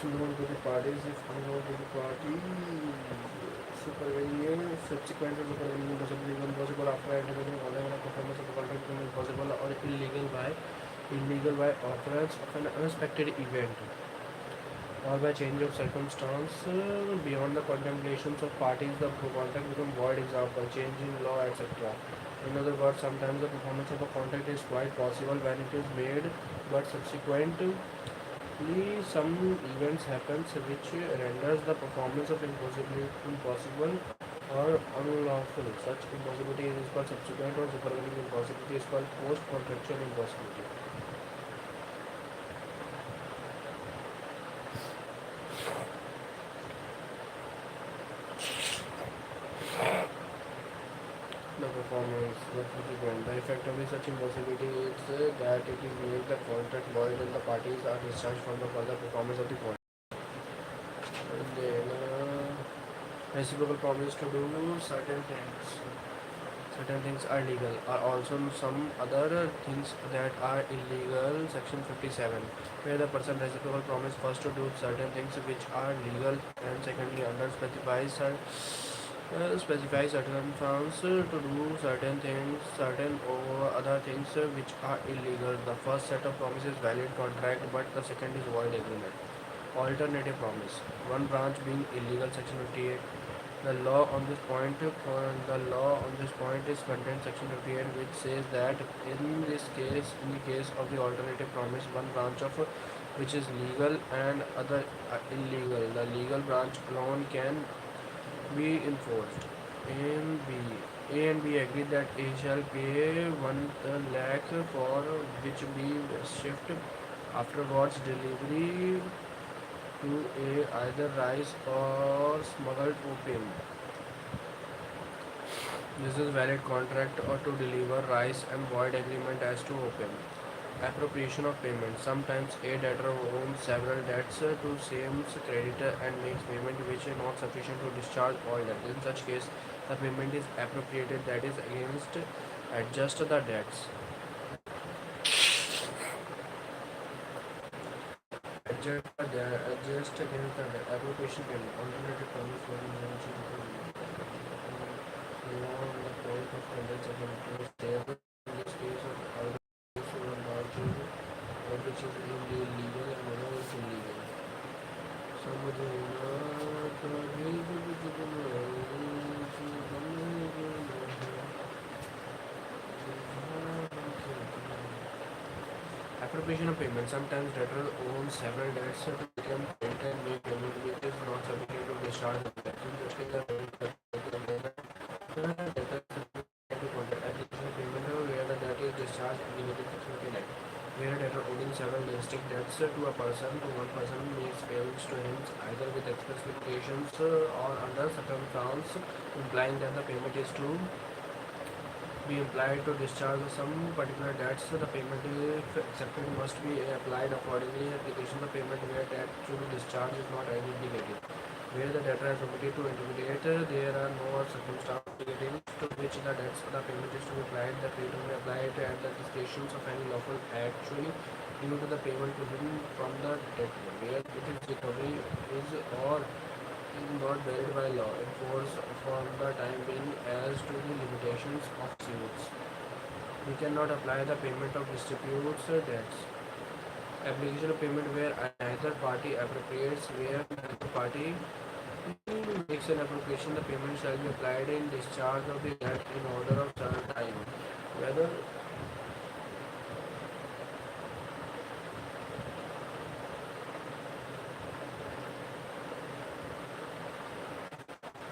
known to the parties if unknown to the party. Supervenience, subsequent to supervenience possibly impossible after entering whatever performance of the contract is possible or illegal by occurrence of an unexpected event or by change of circumstance beyond the contemplations of parties. The contract becomes void, example change in law, etc. In other words, sometimes the performance of a contract is quite possible when it is made, but subsequently some events happens which renders the performance of impossible or unlawful. Such impossibility is called subsequent or supervening impossibility is called post-contractual impossibility. The performance, the subsequent. The effect of such impossibility is that it is made the contract void and the parties are discharged from the further performance of the contract. And then reciprocal promise to do certain things. Certain things are legal. Are also some other things that are illegal. Section 57, where the person reciprocal promise first to do certain things which are legal, and secondly under specify certain terms to do certain things, certain or other things which are illegal. The first set of promises valid contract, but the second is void agreement. Alternative promise. One branch being illegal. Section 58. The law on this point is contained section 58, which says that in the case of the alternative promise, one branch of which is legal and other illegal, the legal branch alone can be enforced. A and B. A and B agree that A shall pay 1 lakh for which B shift afterwards delivery to A either rice or smuggled opium. This is valid contract or to deliver rice and void agreement as to opium. Appropriation of payment. Sometimes a debtor owns several debts to same creditor and makes payment which is not sufficient to discharge all debts. In such case, the payment is appropriated, that is against adjust the debts. Adjust against the appropriation payment. Alternative promise for the law on the point of conduct of the in this case of which is illegal and another is illegal. Appropriation of payment. Sometimes debtor owns several debts to become paid and make payment which is not sufficient to discharge the debt. In such case, the debtor to contact additional payment where the debt is discharged indicated section 59. Where a debtor owing several distinct debts to one person makes payments to him either with express limitations or under circumstance implying that the payment is to be applied to discharge some particular debts. The payment if accepted must be applied accordingly. Application of payment where debt to discharge is not indicated. Where the debtor has omitted to indicate, there are no circumstances indicating to which the debts the payment is to be applied. The payment will be applied at the discretion of any lawful actually due to the payment to him from the debtor. Where it is recovery is or is not varied by law, enforced for the time being as to the limitations of suits. We cannot apply the payment of disputes debts. Application of payment where neither party appropriates, where neither party makes an appropriation, the payment shall be applied in discharge of the debt in order of time. Whether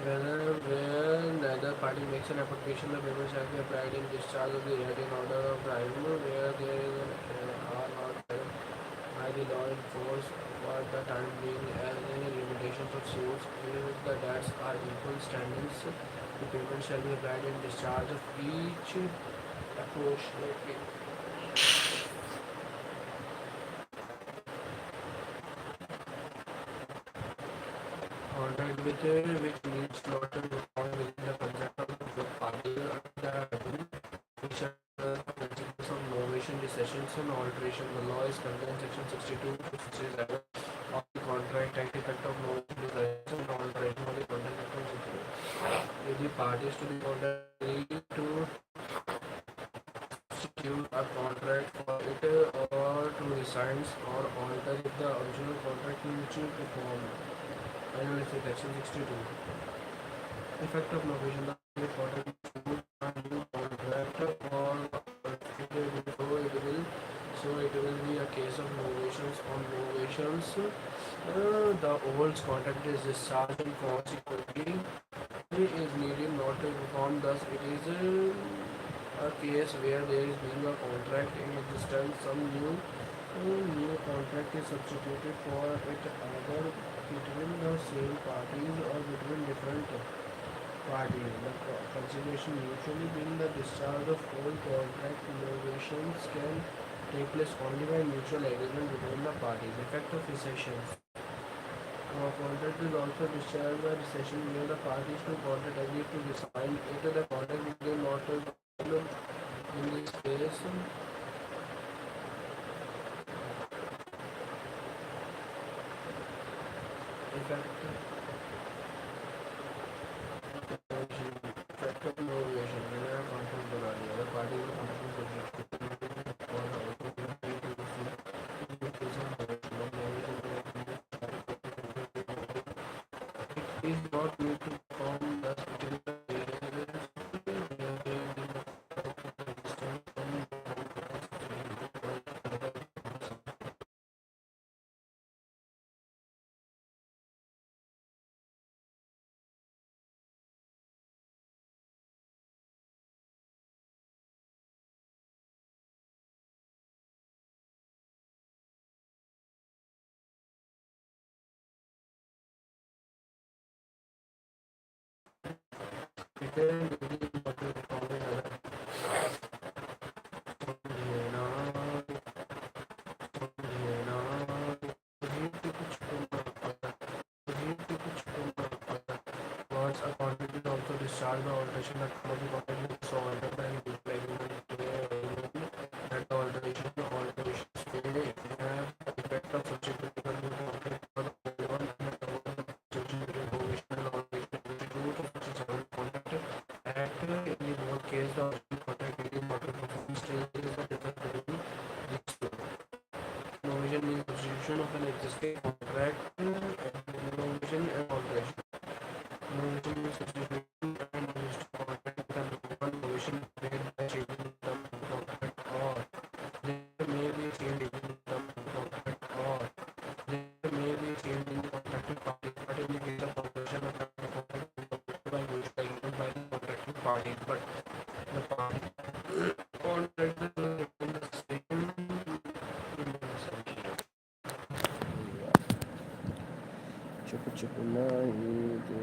where neither party makes an application, the payment shall be applied in discharge of the debt in order of time, where there is are not by the law enforced for the time being as any limitations of suits. If the debts are equal standings, the payment shall be applied in discharge of each appropriately. Contract with which needs not to be found within the contract of the party which are principles of novation, recessions and alteration. The law is contained in section 62 to 67 of the Contract Act effect of novation is license and alteration of the contract act. If the parties to the contract agree to substitute a contract for it or to resign or alter if the original contract needs to perform. Annual effect section 62. Effect of novation. The contract is to a new contract or it will be a case of novations on novations. The old contract is discharged and consequently it is needed not to perform. Thus, it is a case where there is being a contract in existence, some new contract is substituted for it either between the same parties or between different parties. The consideration usually being the discharge of all contract innovations can take place only by mutual agreement between the parties. Effect of recessions. Contract is also discharged by recession where the parties to contract agree to resign into the contract if they not in this case. Effect of innovation. मैंने contract बना दिया अगर party को contract में is not need to perform thus it is a contract is also discharged by alteration that cannot be contract so altered by any that the alterations may have effect of substituting a new contract for the old one and the substitution between provision and alteration institute of such a contract act in both cases the original contract is not to perform still there is a difference between these two. Provision means substitution of an existing contract and innovation and alteration. Innovation means substitution and used contract with a new one. Innovation made by changing the term of contract or there may be a change in the term of contract or there may be a change in the contracting parties. But in the case of alteration, the term of contract is completed by mutual agreement by the contracting parties. But the party contract will remain the same in the essential. Cukup-cukup lah ini tu.